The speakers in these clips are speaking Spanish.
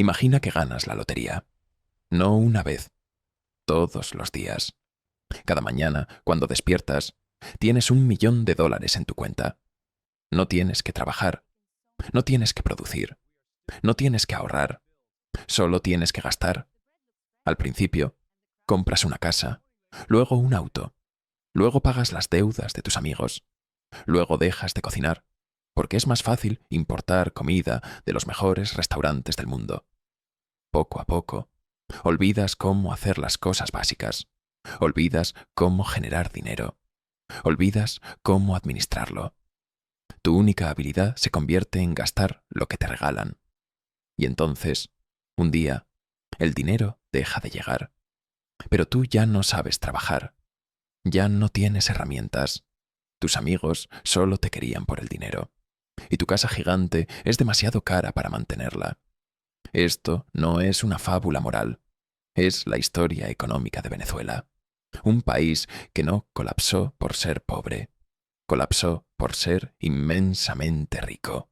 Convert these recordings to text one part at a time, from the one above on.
Imagina que ganas la lotería. No una vez, todos los días. Cada mañana, cuando despiertas, tienes $1.000.000 en tu cuenta. No tienes que trabajar, no tienes que producir, no tienes que ahorrar, solo tienes que gastar. Al principio, compras una casa, luego un auto, luego pagas las deudas de tus amigos, luego dejas de cocinar, porque es más fácil importar comida de los mejores restaurantes del mundo. Poco a poco, olvidas cómo hacer las cosas básicas, olvidas cómo generar dinero, olvidas cómo administrarlo. Tu única habilidad se convierte en gastar lo que te regalan. Y entonces, un día, el dinero deja de llegar. Pero tú ya no sabes trabajar, ya no tienes herramientas. Tus amigos solo te querían por el dinero. Y tu casa gigante es demasiado cara para mantenerla. Esto no es una fábula moral, es la historia económica de Venezuela. Un país que no colapsó por ser pobre, colapsó por ser inmensamente rico.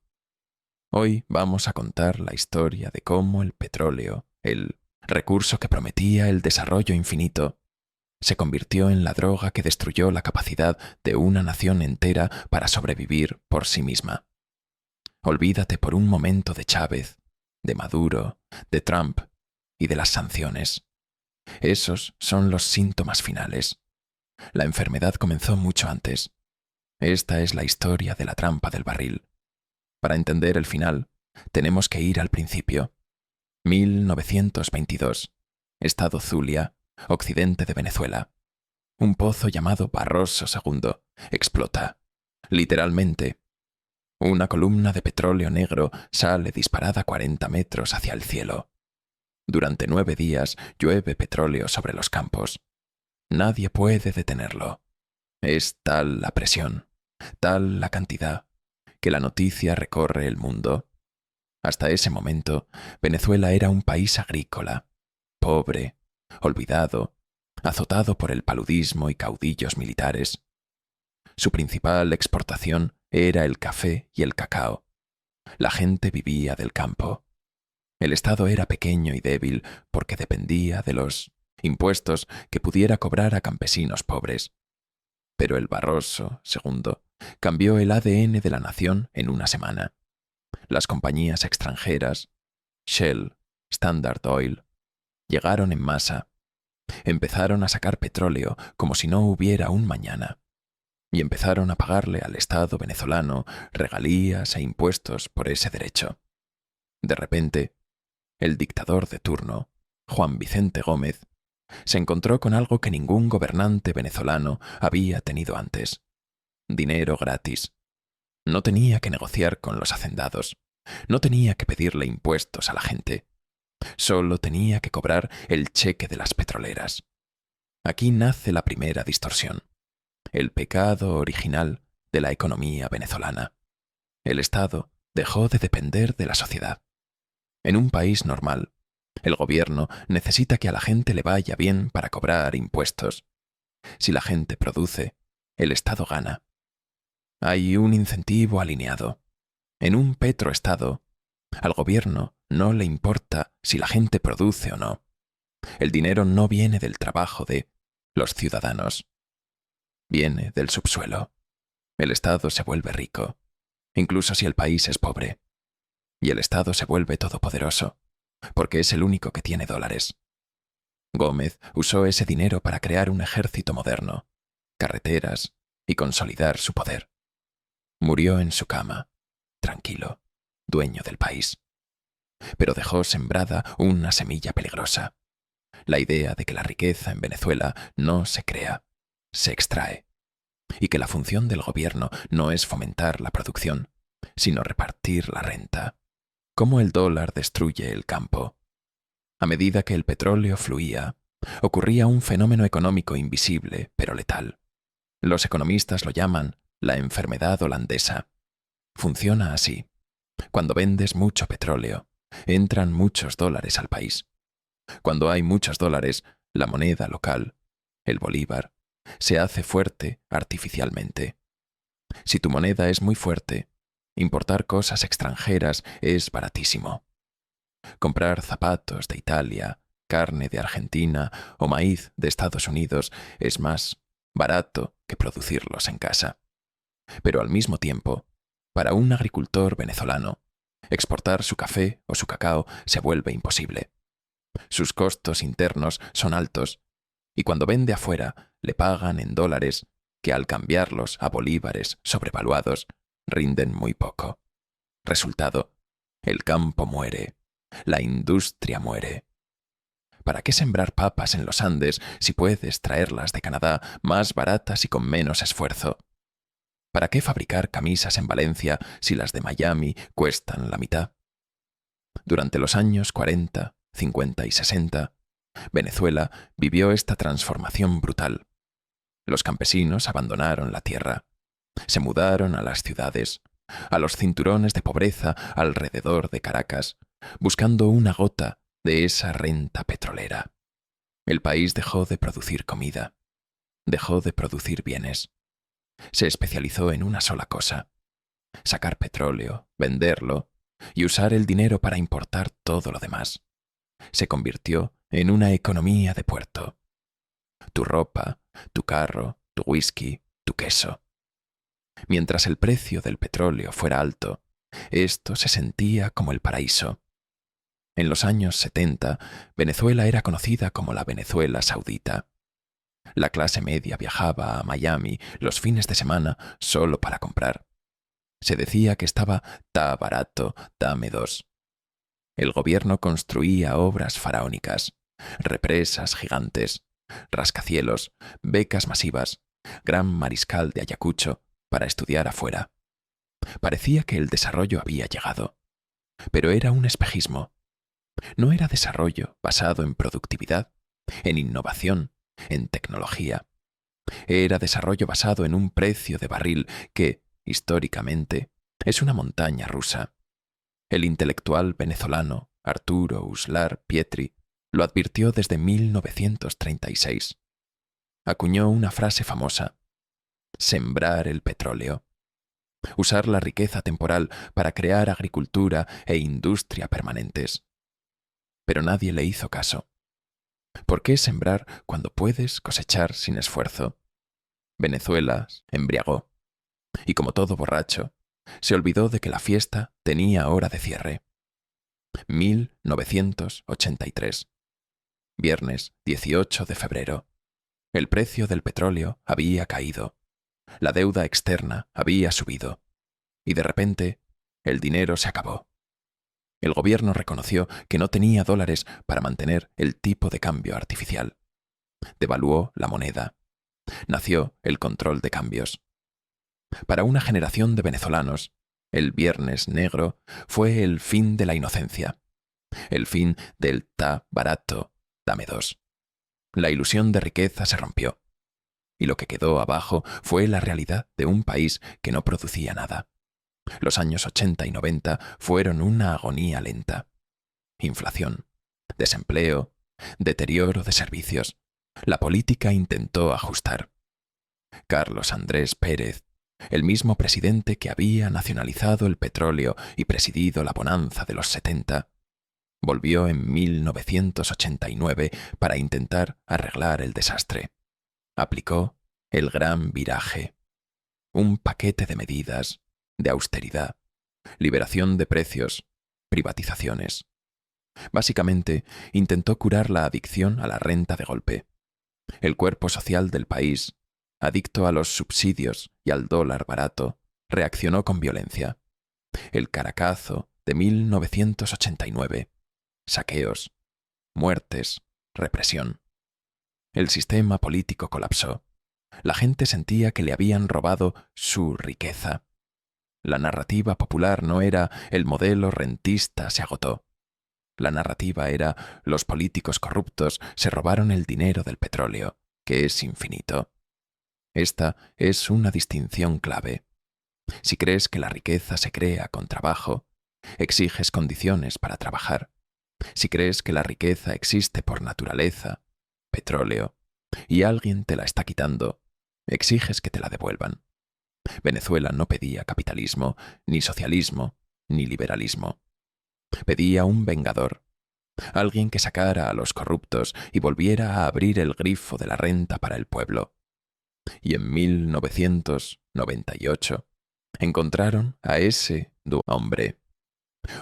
Hoy vamos a contar la historia de cómo el petróleo, el recurso que prometía el desarrollo infinito, se convirtió en la droga que destruyó la capacidad de una nación entera para sobrevivir por sí misma. Olvídate por un momento de Chávez, de Maduro, de Trump y de las sanciones. Esos son los síntomas finales. La enfermedad comenzó mucho antes. Esta es la historia de la trampa del barril. Para entender el final, tenemos que ir al principio. 1922, Estado Zulia, occidente de Venezuela. Un pozo llamado Barroso II explota. Literalmente. Una columna de petróleo negro sale disparada 40 metros hacia el cielo. Durante 9 días llueve petróleo sobre los campos. Nadie puede detenerlo. Es tal la presión, tal la cantidad, que la noticia recorre el mundo. Hasta ese momento, Venezuela era un país agrícola, pobre, olvidado, azotado por el paludismo y caudillos militares. Su principal exportación era el café y el cacao. La gente vivía del campo. El Estado era pequeño y débil porque dependía de los impuestos que pudiera cobrar a campesinos pobres. Pero el Barroso II cambió el ADN de la nación en una semana. Las compañías extranjeras, Shell, Standard Oil, llegaron en masa. Empezaron a sacar petróleo como si no hubiera un mañana. Y empezaron a pagarle al Estado venezolano regalías e impuestos por ese derecho. De repente, el dictador de turno, Juan Vicente Gómez, se encontró con algo que ningún gobernante venezolano había tenido antes: dinero gratis. No tenía que negociar con los hacendados, no tenía que pedirle impuestos a la gente, solo tenía que cobrar el cheque de las petroleras. Aquí nace la primera distorsión, el pecado original de la economía venezolana. El Estado dejó de depender de la sociedad. En un país normal, el gobierno necesita que a la gente le vaya bien para cobrar impuestos. Si la gente produce, el Estado gana. Hay un incentivo alineado. En un petroestado, al gobierno no le importa si la gente produce o no. El dinero no viene del trabajo de los ciudadanos. Viene del subsuelo. El Estado se vuelve rico, incluso si el país es pobre. Y el Estado se vuelve todopoderoso, porque es el único que tiene dólares. Gómez usó ese dinero para crear un ejército moderno, carreteras y consolidar su poder. Murió en su cama, tranquilo, dueño del país. Pero dejó sembrada una semilla peligrosa: la idea de que la riqueza en Venezuela no se crea, se extrae, y que la función del gobierno no es fomentar la producción, sino repartir la renta. Cómo el dólar destruye el campo. A medida que el petróleo fluía, ocurría un fenómeno económico invisible pero letal. Los economistas lo llaman la enfermedad holandesa. Funciona así. Cuando vendes mucho petróleo, entran muchos dólares al país. Cuando hay muchos dólares, la moneda local, el bolívar, se hace fuerte artificialmente. Si tu moneda es muy fuerte, importar cosas extranjeras es baratísimo. Comprar zapatos de Italia, carne de Argentina o maíz de Estados Unidos es más barato que producirlos en casa. Pero al mismo tiempo, para un agricultor venezolano, exportar su café o su cacao se vuelve imposible. Sus costos internos son altos y cuando vende afuera le pagan en dólares que al cambiarlos a bolívares sobrevaluados rinden muy poco. Resultado, el campo muere, la industria muere. ¿Para qué sembrar papas en los Andes si puedes traerlas de Canadá más baratas y con menos esfuerzo? ¿Para qué fabricar camisas en Valencia si las de Miami cuestan la mitad? Durante los años 40, 50 y 60, Venezuela vivió esta transformación brutal. Los campesinos abandonaron la tierra, se mudaron a las ciudades, a los cinturones de pobreza alrededor de Caracas, buscando una gota de esa renta petrolera. El país dejó de producir comida, dejó de producir bienes. Se especializó en una sola cosa: sacar petróleo, venderlo y usar el dinero para importar todo lo demás. Se convirtió en una economía de puerto. Tu ropa, tu carro, tu whisky, tu queso. Mientras el precio del petróleo fuera alto, esto se sentía como el paraíso. En los años 70, Venezuela era conocida como la Venezuela Saudita. La clase media viajaba a Miami los fines de semana solo para comprar. Se decía que estaba ta barato, dame dos. El gobierno construía obras faraónicas, represas gigantes, rascacielos, becas masivas, gran mariscal de Ayacucho para estudiar afuera. Parecía que el desarrollo había llegado, pero era un espejismo. No era desarrollo basado en productividad, en innovación, en tecnología. Era desarrollo basado en un precio de barril que, históricamente, es una montaña rusa. El intelectual venezolano Arturo Uslar Pietri lo advirtió desde 1936. Acuñó una frase famosa: sembrar el petróleo. Usar la riqueza temporal para crear agricultura e industria permanentes. Pero nadie le hizo caso. ¿Por qué sembrar cuando puedes cosechar sin esfuerzo? Venezuela embriagó, y como todo borracho, se olvidó de que la fiesta tenía hora de cierre. 1983. Viernes 18 de febrero. El precio del petróleo había caído. La deuda externa había subido. Y de repente, el dinero se acabó. El gobierno reconoció que no tenía dólares para mantener el tipo de cambio artificial. Devaluó la moneda. Nació el control de cambios. Para una generación de venezolanos, el Viernes Negro fue el fin de la inocencia, el fin del ta barato, dame dos. La ilusión de riqueza se rompió, y lo que quedó abajo fue la realidad de un país que no producía nada. Los años 80 y 90 fueron una agonía lenta. Inflación, desempleo, deterioro de servicios. La política intentó ajustar. Carlos Andrés Pérez, el mismo presidente que había nacionalizado el petróleo y presidido la bonanza de los 70, volvió en 1989 para intentar arreglar el desastre. Aplicó el gran viraje, un paquete de medidas, de austeridad, liberación de precios, privatizaciones. Básicamente, intentó curar la adicción a la renta de golpe. El cuerpo social del país, adicto a los subsidios y al dólar barato, reaccionó con violencia. El Caracazo de 1989. Saqueos, muertes, represión. El sistema político colapsó. La gente sentía que le habían robado su riqueza. La narrativa popular no era el modelo rentista se agotó. La narrativa era los políticos corruptos se robaron el dinero del petróleo, que es infinito. Esta es una distinción clave. Si crees que la riqueza se crea con trabajo, exiges condiciones para trabajar. Si crees que la riqueza existe por naturaleza, petróleo, y alguien te la está quitando, exiges que te la devuelvan. Venezuela no pedía capitalismo, ni socialismo, ni liberalismo. Pedía un vengador, alguien que sacara a los corruptos y volviera a abrir el grifo de la renta para el pueblo. Y en 1998 encontraron a ese hombre.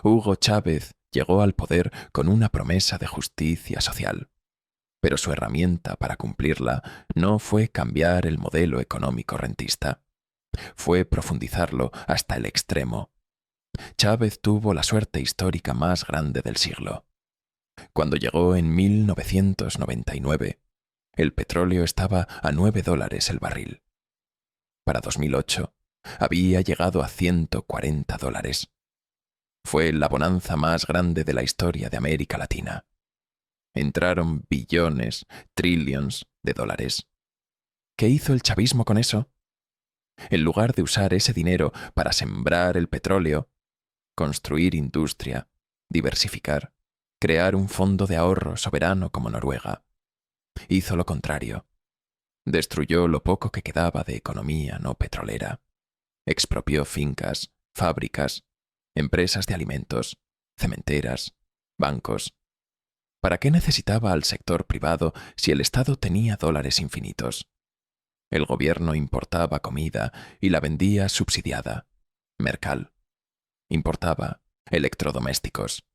Hugo Chávez llegó al poder con una promesa de justicia social, pero su herramienta para cumplirla no fue cambiar el modelo económico rentista, fue profundizarlo hasta el extremo. Chávez tuvo la suerte histórica más grande del siglo. Cuando llegó en 1999, el petróleo estaba a $9 el barril. Para 2008, había llegado a $140. Fue la bonanza más grande de la historia de América Latina. Entraron billones, trillions de dólares. ¿Qué hizo el chavismo con eso? En lugar de usar ese dinero para sembrar el petróleo, construir industria, diversificar, crear un fondo de ahorro soberano como Noruega, hizo lo contrario. Destruyó lo poco que quedaba de economía no petrolera. Expropió fincas, fábricas, empresas de alimentos, cementeras, bancos. ¿Para qué necesitaba al sector privado si el Estado tenía dólares infinitos? El gobierno importaba comida y la vendía subsidiada. Mercal. Importaba electrodomésticos.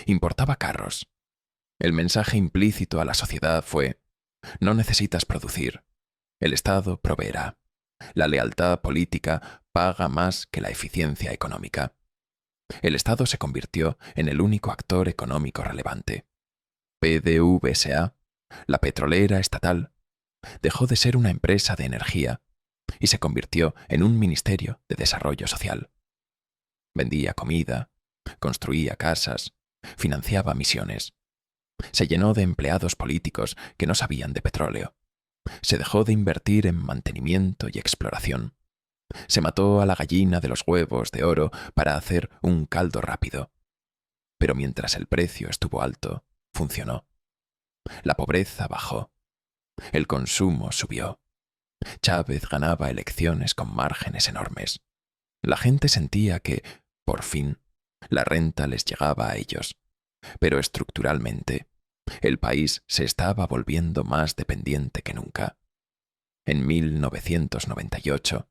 Importaba carros. El mensaje implícito a la sociedad fue: no necesitas producir. El Estado proveerá. La lealtad política paga más que la eficiencia económica. El Estado se convirtió en el único actor económico relevante. PDVSA, la petrolera estatal, dejó de ser una empresa de energía y se convirtió en un ministerio de desarrollo social. Vendía comida, construía casas, financiaba misiones. Se llenó de empleados políticos que no sabían de petróleo. Se dejó de invertir en mantenimiento y exploración. Se mató a la gallina de los huevos de oro para hacer un caldo rápido. Pero mientras el precio estuvo alto, funcionó. La pobreza bajó. El consumo subió. Chávez ganaba elecciones con márgenes enormes. La gente sentía que, por fin, la renta les llegaba a ellos. Pero estructuralmente, el país se estaba volviendo más dependiente que nunca. En 1998,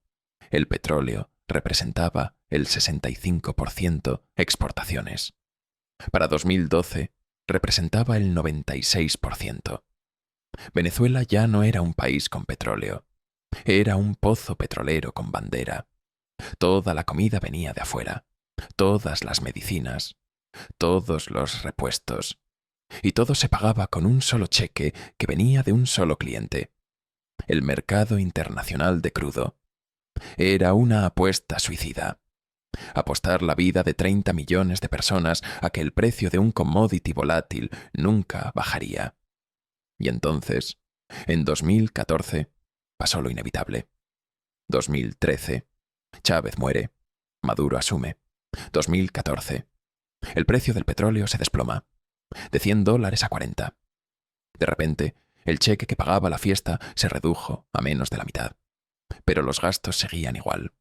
el petróleo representaba el 65% exportaciones. Para 2012, representaba el 96%. Venezuela ya no era un país con petróleo. Era un pozo petrolero con bandera. Toda la comida venía de afuera. Todas las medicinas. Todos los repuestos. Y todo se pagaba con un solo cheque que venía de un solo cliente. El mercado internacional de crudo. Era una apuesta suicida. Apostar la vida de 30 millones de personas a que el precio de un commodity volátil nunca bajaría. Y entonces, en 2014, pasó lo inevitable. 2013, Chávez muere. Maduro asume. 2014, el precio del petróleo se desploma. De $100 a 40. De repente, el cheque que pagaba la fiesta se redujo a menos de la mitad. Pero los gastos seguían igual.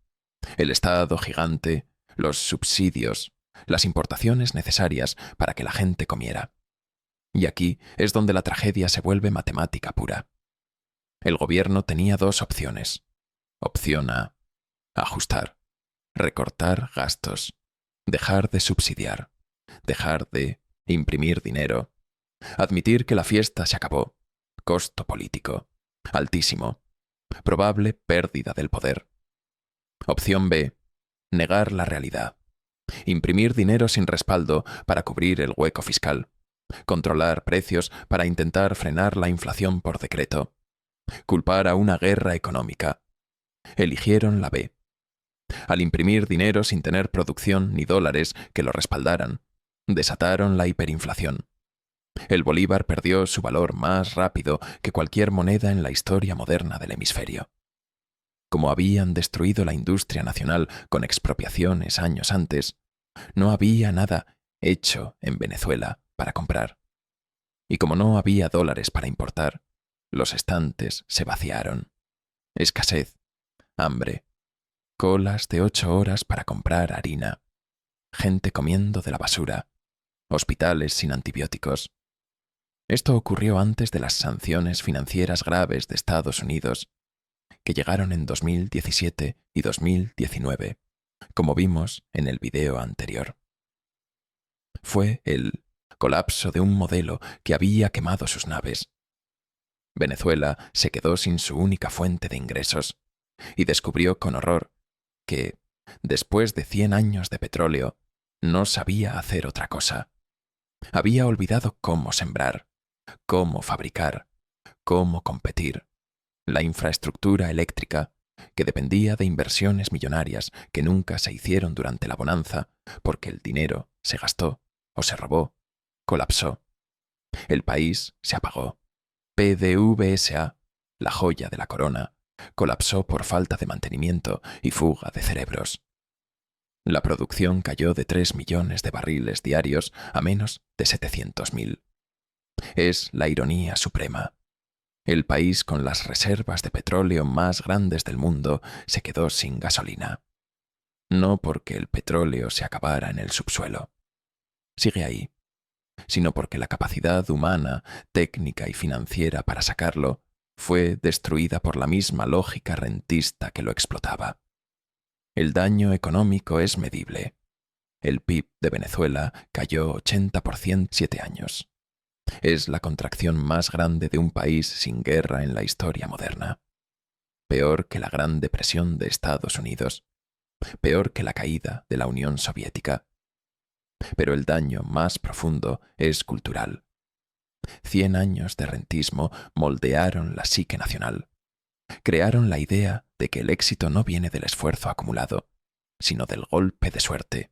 El Estado gigante, los subsidios, las importaciones necesarias para que la gente comiera. Y aquí es donde la tragedia se vuelve matemática pura. El gobierno tenía dos opciones. Opción A: ajustar, recortar gastos, dejar de subsidiar, dejar de imprimir dinero, admitir que la fiesta se acabó, costo político, altísimo, probable pérdida del poder. Opción B: negar la realidad, imprimir dinero sin respaldo para cubrir el hueco fiscal, controlar precios para intentar frenar la inflación por decreto, culpar a una guerra económica. Eligieron la B. Al imprimir dinero sin tener producción ni dólares que lo respaldaran, desataron la hiperinflación. El bolívar perdió su valor más rápido que cualquier moneda en la historia moderna del hemisferio. Como habían destruido la industria nacional con expropiaciones años antes, no había nada hecho en Venezuela para comprar. Y como no había dólares para importar, los estantes se vaciaron. Escasez, hambre, colas de 8 horas para comprar harina, gente comiendo de la basura, hospitales sin antibióticos. Esto ocurrió antes de las sanciones financieras graves de Estados Unidos, que llegaron en 2017 y 2019, como vimos en el video anterior. Fue el colapso de un modelo que había quemado sus naves. Venezuela se quedó sin su única fuente de ingresos y descubrió con horror que, después de 100 años de petróleo, no sabía hacer otra cosa. Había olvidado cómo sembrar, cómo fabricar, cómo competir. La infraestructura eléctrica, que dependía de inversiones millonarias que nunca se hicieron durante la bonanza porque el dinero se gastó o se robó, colapsó. El país se apagó. PDVSA, la joya de la corona, colapsó por falta de mantenimiento y fuga de cerebros. La producción cayó de 3 millones de barriles diarios a menos de 700.000. Es la ironía suprema. El país con las reservas de petróleo más grandes del mundo se quedó sin gasolina. No porque el petróleo se acabara en el subsuelo. Sigue ahí, sino porque la capacidad humana, técnica y financiera para sacarlo fue destruida por la misma lógica rentista que lo explotaba. El daño económico es medible. El PIB de Venezuela cayó 80% en 7 años. Es la contracción más grande de un país sin guerra en la historia moderna. Peor que la Gran Depresión de Estados Unidos. Peor que la caída de la Unión Soviética. Pero el daño más profundo es cultural. 100 años de rentismo moldearon la psique nacional. Crearon la idea de que el éxito no viene del esfuerzo acumulado, sino del golpe de suerte,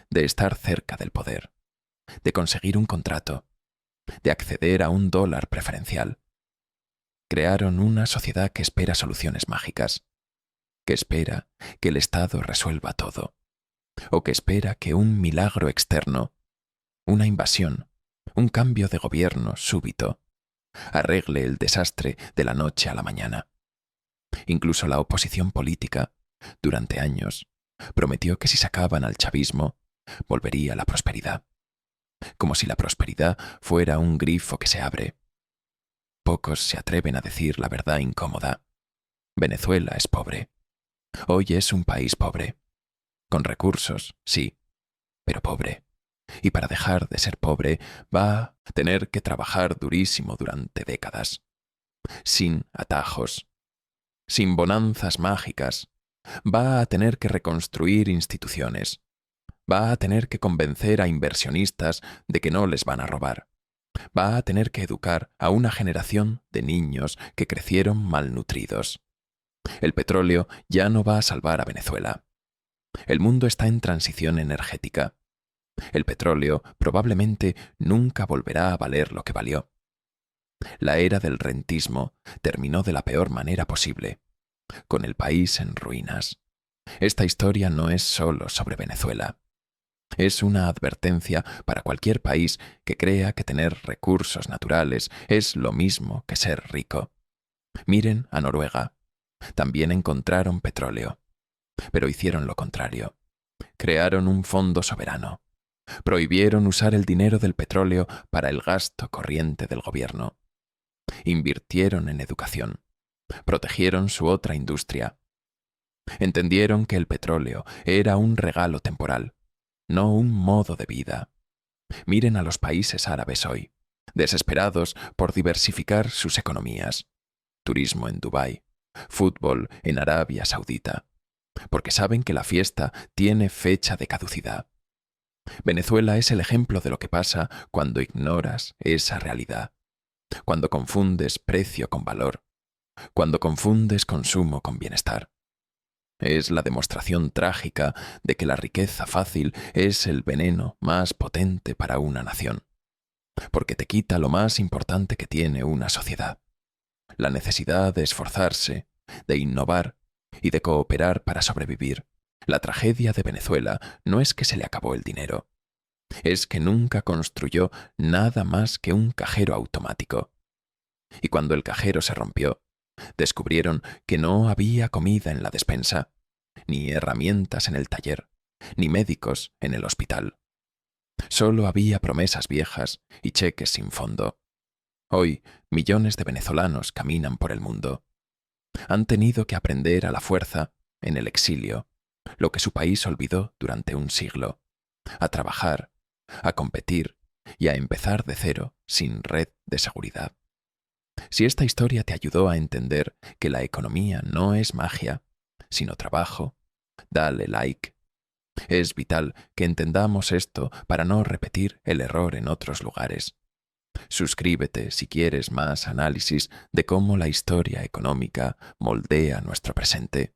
de estar cerca del poder, de conseguir un contrato, de acceder a un dólar preferencial. Crearon una sociedad que espera soluciones mágicas, que espera que el Estado resuelva todo, o que espera que un milagro externo, una invasión, un cambio de gobierno súbito, arregle el desastre de la noche a la mañana. Incluso la oposición política, durante años, prometió que si sacaban al chavismo, volvería la prosperidad. Como si la prosperidad fuera un grifo que se abre. Pocos se atreven a decir la verdad incómoda. Venezuela es pobre. Hoy es un país pobre. Con recursos, sí, pero pobre. Y para dejar de ser pobre va a tener que trabajar durísimo durante décadas. Sin atajos. Sin bonanzas mágicas. Va a tener que reconstruir instituciones. Va a tener que convencer a inversionistas de que no les van a robar. Va a tener que educar a una generación de niños que crecieron malnutridos. El petróleo ya no va a salvar a Venezuela. El mundo está en transición energética. El petróleo probablemente nunca volverá a valer lo que valió. La era del rentismo terminó de la peor manera posible, con el país en ruinas. Esta historia no es solo sobre Venezuela. Es una advertencia para cualquier país que crea que tener recursos naturales es lo mismo que ser rico. Miren a Noruega. También encontraron petróleo, pero hicieron lo contrario. Crearon un fondo soberano. Prohibieron usar el dinero del petróleo para el gasto corriente del gobierno. Invirtieron en educación. Protegieron su otra industria. Entendieron que el petróleo era un regalo temporal, no un modo de vida. Miren a los países árabes hoy, desesperados por diversificar sus economías. Turismo en Dubái, fútbol en Arabia Saudita, porque saben que la fiesta tiene fecha de caducidad. Venezuela es el ejemplo de lo que pasa cuando ignoras esa realidad, cuando confundes precio con valor, cuando confundes consumo con bienestar. Es la demostración trágica de que la riqueza fácil es el veneno más potente para una nación, porque te quita lo más importante que tiene una sociedad, la necesidad de esforzarse, de innovar y de cooperar para sobrevivir. La tragedia de Venezuela no es que se le acabó el dinero, es que nunca construyó nada más que un cajero automático. Y cuando el cajero se rompió, descubrieron que no había comida en la despensa, ni herramientas en el taller, ni médicos en el hospital. Solo había promesas viejas y cheques sin fondo. Hoy, millones de venezolanos caminan por el mundo. Han tenido que aprender a la fuerza, en el exilio, lo que su país olvidó durante un siglo, a trabajar, a competir y a empezar de cero sin red de seguridad. Si esta historia te ayudó a entender que la economía no es magia, sino trabajo, dale like. Es vital que entendamos esto para no repetir el error en otros lugares. Suscríbete si quieres más análisis de cómo la historia económica moldea nuestro presente.